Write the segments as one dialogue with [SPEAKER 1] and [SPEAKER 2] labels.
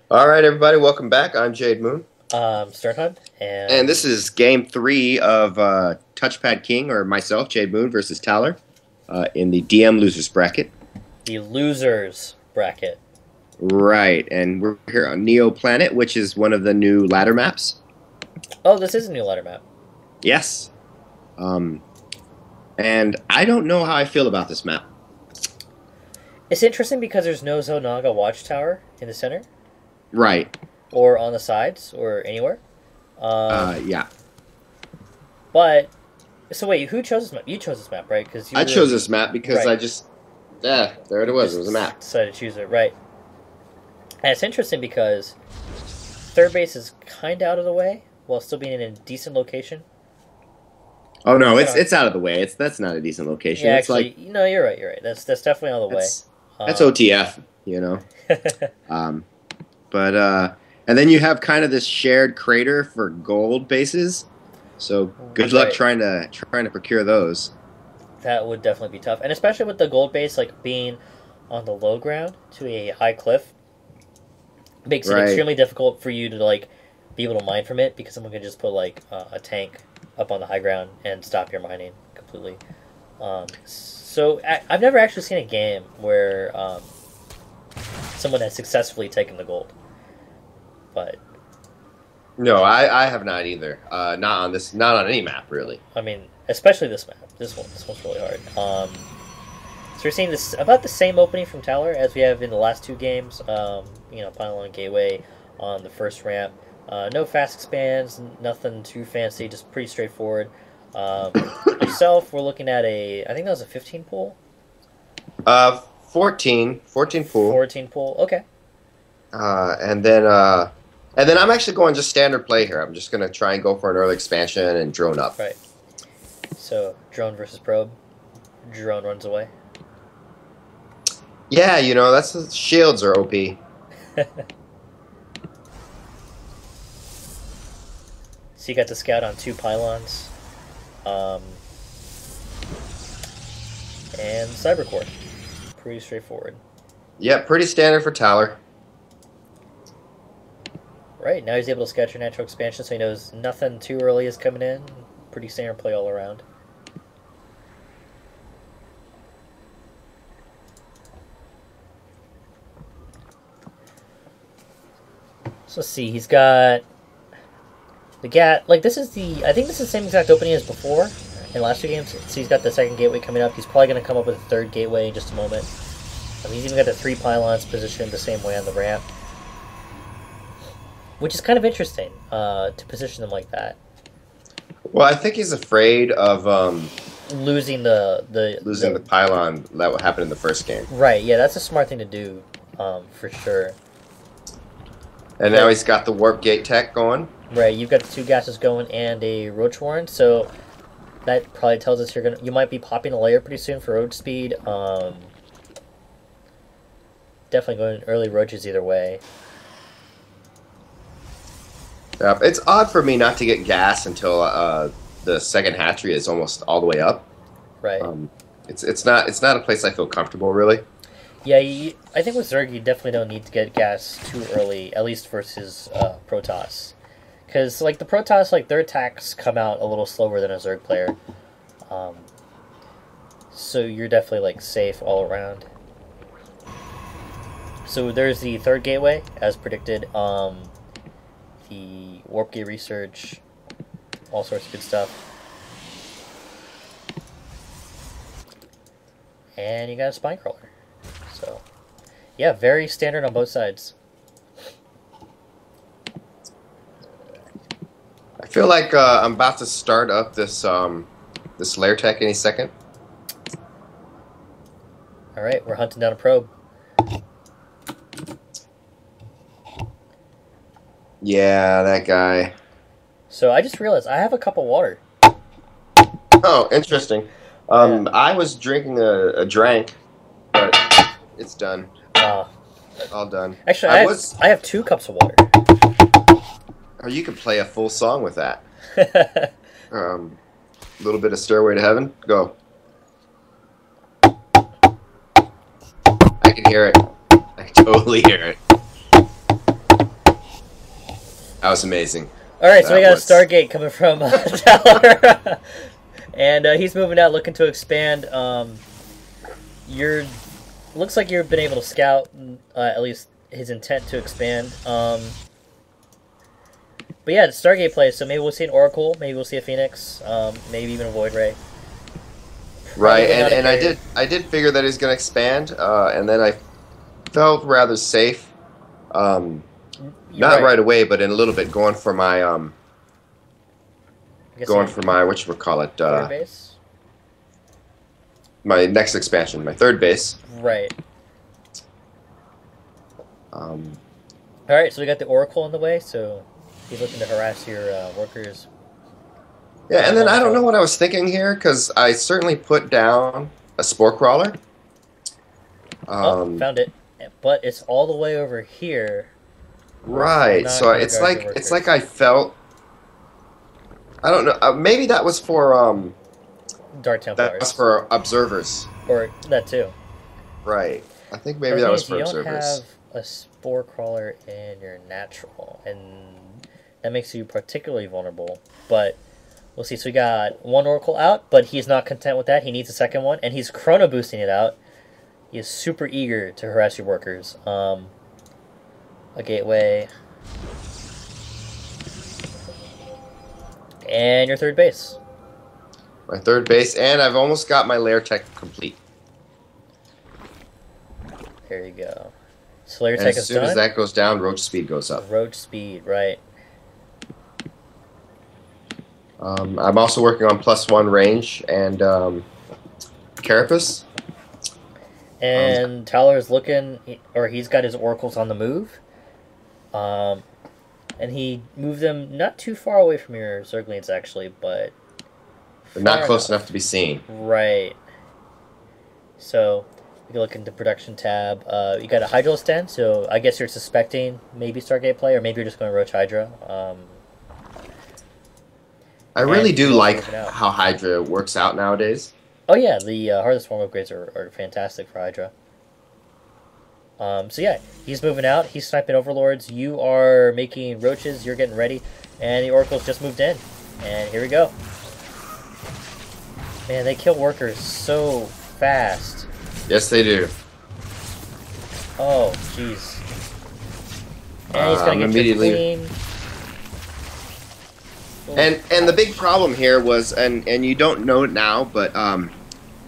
[SPEAKER 1] All right, everybody, welcome back. I'm JaydeMoon,
[SPEAKER 2] Sternhub,
[SPEAKER 1] and
[SPEAKER 2] and
[SPEAKER 1] this is Game 3 of Touchpad King, or myself, JaydeMoon, versus Talir, in the DM losers bracket.
[SPEAKER 2] the losers bracket.
[SPEAKER 1] Right, and we're here on Neo Planet, which is one of the new ladder maps.
[SPEAKER 2] Oh, this is a new ladder map.
[SPEAKER 1] Yes, um, and I don't know how I feel about this map.
[SPEAKER 2] It's interesting because there's no Zonaga watchtower in the center,
[SPEAKER 1] Right.
[SPEAKER 2] or on the sides, or anywhere.
[SPEAKER 1] Yeah.
[SPEAKER 2] But so wait, who chose this map? You chose this map, right? Because
[SPEAKER 1] I chose this map because
[SPEAKER 2] right.
[SPEAKER 1] I just, there it was. It was a map.
[SPEAKER 2] Decided to choose it, right? And it's interesting because third base is kind of out of the way while still being in a decent location.
[SPEAKER 1] Oh no, it's out of the way. That's not a decent location.
[SPEAKER 2] Yeah,
[SPEAKER 1] it's
[SPEAKER 2] actually,
[SPEAKER 1] like,
[SPEAKER 2] you're right. You're right. That's definitely out of the way.
[SPEAKER 1] That's OTF, you know. And then you have kind of this shared crater for gold bases. So good luck trying to procure those.
[SPEAKER 2] That would definitely be tough, and especially with the gold base like being on the low ground to a high cliff, makes it extremely difficult for you to like be able to mine from it because someone can just put like a tank up on the high ground and stop your mining completely. So I've never actually seen a game where someone has successfully taken the gold, but
[SPEAKER 1] no, I have not either. Not on any map really.
[SPEAKER 2] I mean, especially this map. This one's really hard. So we're seeing this about the same opening from Talir as we have in the last two games. Pylon Gateway on the first ramp. No fast expands, nothing too fancy, just pretty straightforward. Yourself, we're looking at I think that was a 15 pool?
[SPEAKER 1] 14 pool.
[SPEAKER 2] 14 pool, okay.
[SPEAKER 1] And then I'm actually going just standard play here. I'm just going to try and go for an early expansion and drone up.
[SPEAKER 2] Right. So, drone versus probe. Drone runs away.
[SPEAKER 1] Yeah, that's shields are OP.
[SPEAKER 2] So you got to scout on 2 pylons. And Cybercore. Pretty straightforward.
[SPEAKER 1] Yeah, pretty standard for Talir.
[SPEAKER 2] Right, now he's able to scout your natural expansion, so he knows nothing too early is coming in. Pretty standard play all around. So let's see, he's got the I think this is the same exact opening as before in last 2 games. So he's got the second gateway coming up. He's probably going to come up with a third gateway in just a moment. He's even got the 3 pylons positioned the same way on the ramp, which is kind of interesting to position them like that.
[SPEAKER 1] Well, I think he's afraid of
[SPEAKER 2] losing the
[SPEAKER 1] pylon that happened in the first game.
[SPEAKER 2] Right, yeah, that's a smart thing to do, for sure.
[SPEAKER 1] And now he's got the warp gate tech going.
[SPEAKER 2] Right, you've got the 2 gases going and a roach warren, so that probably tells us you might be popping a layer pretty soon for roach speed. Definitely going early roaches either way.
[SPEAKER 1] Yeah, it's odd for me not to get gas until the second hatchery is almost all the way up.
[SPEAKER 2] Right.
[SPEAKER 1] It's not a place I feel comfortable really.
[SPEAKER 2] Yeah, I think with Zerg you definitely don't need to get gas too early, at least versus Protoss. Because like the Protoss, like their attacks come out a little slower than a Zerg player. So you're definitely like safe all around. So there's the third gateway, as predicted. The warp gate research, all sorts of good stuff. And you got a spine crawler. So, yeah, very standard on both sides.
[SPEAKER 1] I feel like I'm about to start up this this lair tech any second.
[SPEAKER 2] All right, we're hunting down a probe.
[SPEAKER 1] Yeah, that guy.
[SPEAKER 2] So I just realized I have a cup of water.
[SPEAKER 1] Oh, interesting. I was drinking a drink, but it's done. All done.
[SPEAKER 2] Actually, I have 2 cups of water.
[SPEAKER 1] Oh, you could play a full song with that. A little bit of Stairway to Heaven. Go. I can hear it. I can totally hear it. That was amazing.
[SPEAKER 2] All right, so we got a Stargate coming from Talir, and he's moving out, looking to expand. Looks like you've been able to scout at least his intent to expand. But yeah, it's Stargate plays, so maybe we'll see an Oracle, maybe we'll see a Phoenix, maybe even a Void Ray.
[SPEAKER 1] Right, and I did figure that he's going to expand, and then I felt rather safe. Not right away, but in a little bit, going for my whatchamacallit,
[SPEAKER 2] third base?
[SPEAKER 1] My next expansion, my third base.
[SPEAKER 2] Right. All right, so we got the Oracle on the way, so he's looking to harass your workers.
[SPEAKER 1] Yeah, and then I don't know what I was thinking here, because I certainly put down a Spore Crawler.
[SPEAKER 2] Found it, but it's all the way over here.
[SPEAKER 1] Right, so it's like I felt. I don't know. Maybe that was for
[SPEAKER 2] Dark Templars.
[SPEAKER 1] That was for observers.
[SPEAKER 2] Or that too.
[SPEAKER 1] Right. I think maybe that was for observers.
[SPEAKER 2] You don't have a Spore Crawler in your natural, and that makes you particularly vulnerable. But we'll see. So we got one Oracle out, but he's not content with that. He needs a second one, and he's chrono boosting it out. He is super eager to harass your workers. A gateway. And your third base.
[SPEAKER 1] My third base, and I've almost got my lair tech complete.
[SPEAKER 2] There you go. So lair tech is done.
[SPEAKER 1] As soon as that goes down, roach speed goes up.
[SPEAKER 2] Roach speed, right.
[SPEAKER 1] I'm also working on +1 range and Carapace.
[SPEAKER 2] And Taler's looking, or he's got his oracles on the move. And he moved them not too far away from your Zerglings, actually, but
[SPEAKER 1] not close enough to be seen.
[SPEAKER 2] Right. So, we can look into production tab. You got a Hydro stand, so I guess you're suspecting maybe Stargate play, or maybe you're just going to Roach Hydra.
[SPEAKER 1] I really do like how Hydra works out nowadays.
[SPEAKER 2] Oh yeah, the Heartless Swarm upgrades are fantastic for Hydra. So yeah, he's moving out. He's sniping Overlords. You are making roaches. You're getting ready, and the Oracle's just moved in. And here we go. Man, they kill workers so fast.
[SPEAKER 1] Yes, they do.
[SPEAKER 2] Oh, jeez. And he's gonna get immediately clean.
[SPEAKER 1] And the big problem here was, and you don't know it now, but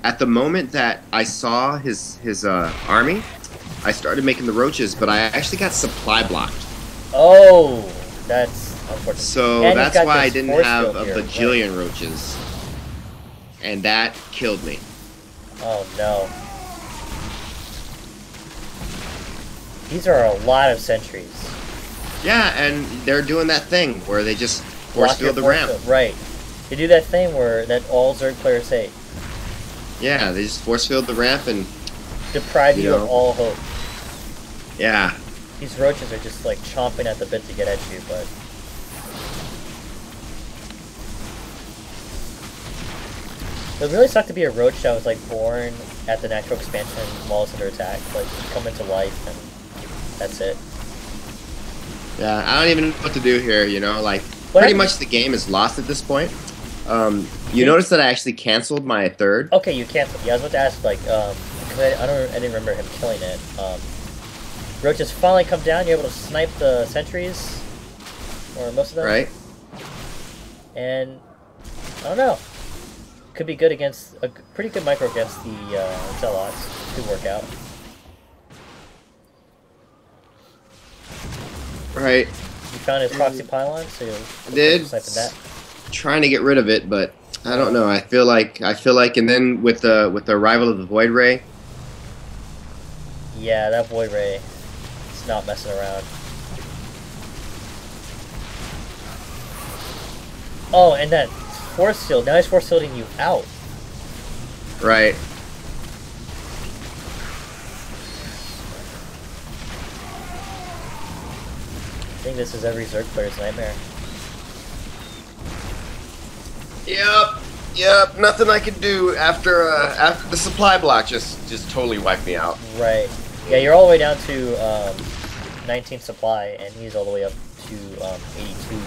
[SPEAKER 1] at the moment that I saw his army, I started making the roaches, but I actually got supply blocked.
[SPEAKER 2] Oh, that's unfortunate.
[SPEAKER 1] So and that's why I didn't have a bajillion roaches, and that killed me.
[SPEAKER 2] Oh no. These are a lot of sentries.
[SPEAKER 1] Yeah, and they're doing that thing where they just force field the ramp.
[SPEAKER 2] Right. They do that thing that all Zerg players hate.
[SPEAKER 1] Yeah, they just force field the ramp and
[SPEAKER 2] deprive you of all hope.
[SPEAKER 1] Yeah.
[SPEAKER 2] These roaches are just like chomping at the bit to get at you, but it would really suck to be a roach that was like born at the natural expansion while it's under attack. Like you come into life and that's it.
[SPEAKER 1] Yeah, I don't even know what to do here, you know, like pretty much the game is lost at this point. You notice that I actually canceled my third.
[SPEAKER 2] Okay, you canceled. Yeah, I was about to ask, like, because I didn't remember him killing it. Roaches finally come down. You're able to snipe the sentries, or most of them.
[SPEAKER 1] Right.
[SPEAKER 2] And I don't know. Could be good against a pretty good micro against the Zealots. Could work out.
[SPEAKER 1] Right.
[SPEAKER 2] You found his proxy pylon, so you're sniping that.
[SPEAKER 1] Trying to get rid of it, but I don't know. I feel like, and then with the arrival of the Void Ray.
[SPEAKER 2] Yeah, that Void Ray, it's not messing around. Oh, and that force field. Now he's force fielding you out.
[SPEAKER 1] Right.
[SPEAKER 2] I think this is every Zerg player's nightmare.
[SPEAKER 1] Yep. Nothing I could do after the supply block just totally wiped me out.
[SPEAKER 2] Right. Yeah, you're all the way down to 19 supply, and he's all the way up to 82.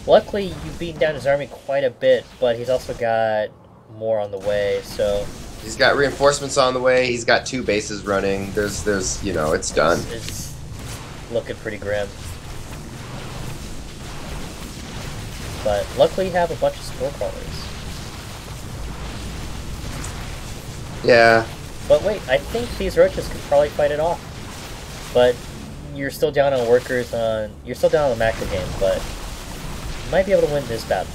[SPEAKER 2] Luckily, you've beaten down his army quite a bit, but he's also got more on the way, so...
[SPEAKER 1] He's got reinforcements on the way, he's got 2 bases running, there's you know, it's done.
[SPEAKER 2] It's looking pretty grim. But luckily you have a bunch of spore crawlers.
[SPEAKER 1] Yeah.
[SPEAKER 2] But wait, I think these roaches could probably fight it off. But you're still down on workers on... You're still down on the macro game, but... You might be able to win this battle.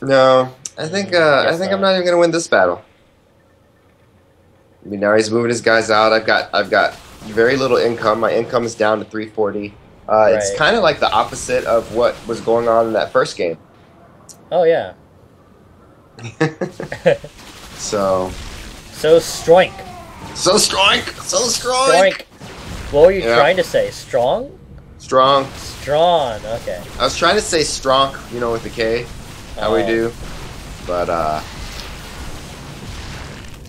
[SPEAKER 1] No, I think I'm not even gonna win this battle. I mean, now he's moving his guys out. I've got very little income. My income is down to 340. It's kind of like the opposite of what was going on in that first game.
[SPEAKER 2] Oh yeah.
[SPEAKER 1] So
[SPEAKER 2] stroink.
[SPEAKER 1] So strong.
[SPEAKER 2] What were you trying to say? Strong?
[SPEAKER 1] Strong.
[SPEAKER 2] Okay.
[SPEAKER 1] I was trying to say strong, you know, with the K. How we do. But,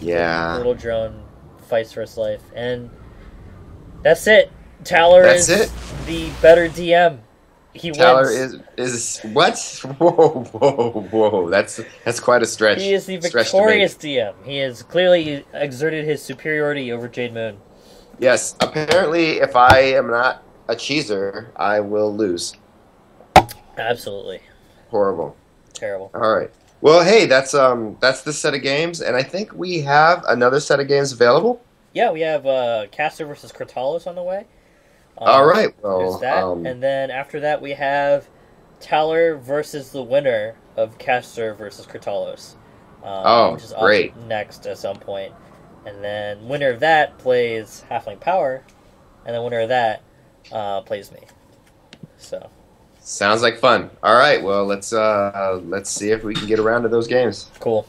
[SPEAKER 1] yeah.
[SPEAKER 2] Little drone fights for his life. And that's it. Talir is the better DM. He
[SPEAKER 1] Talir
[SPEAKER 2] wins.
[SPEAKER 1] is what? Whoa. That's quite a stretch.
[SPEAKER 2] He is the victorious DM. He has clearly exerted his superiority over JaydeMoon.
[SPEAKER 1] Yes, apparently if I am not a cheeser, I will lose.
[SPEAKER 2] Absolutely.
[SPEAKER 1] Horrible.
[SPEAKER 2] Terrible.
[SPEAKER 1] All right. Well, hey, that's this set of games, and I think we have another set of games available.
[SPEAKER 2] Yeah, we have Caster versus Kratalos on the way.
[SPEAKER 1] All right. Well,
[SPEAKER 2] there's that, and then after that we have Talir versus the winner of Caster versus Kratalos. Which is
[SPEAKER 1] great.
[SPEAKER 2] Up next at some point. And then winner of that plays Halfling Power, and the winner of that plays me. So
[SPEAKER 1] sounds like fun. All right, well let's see if we can get around to those games.
[SPEAKER 2] Cool.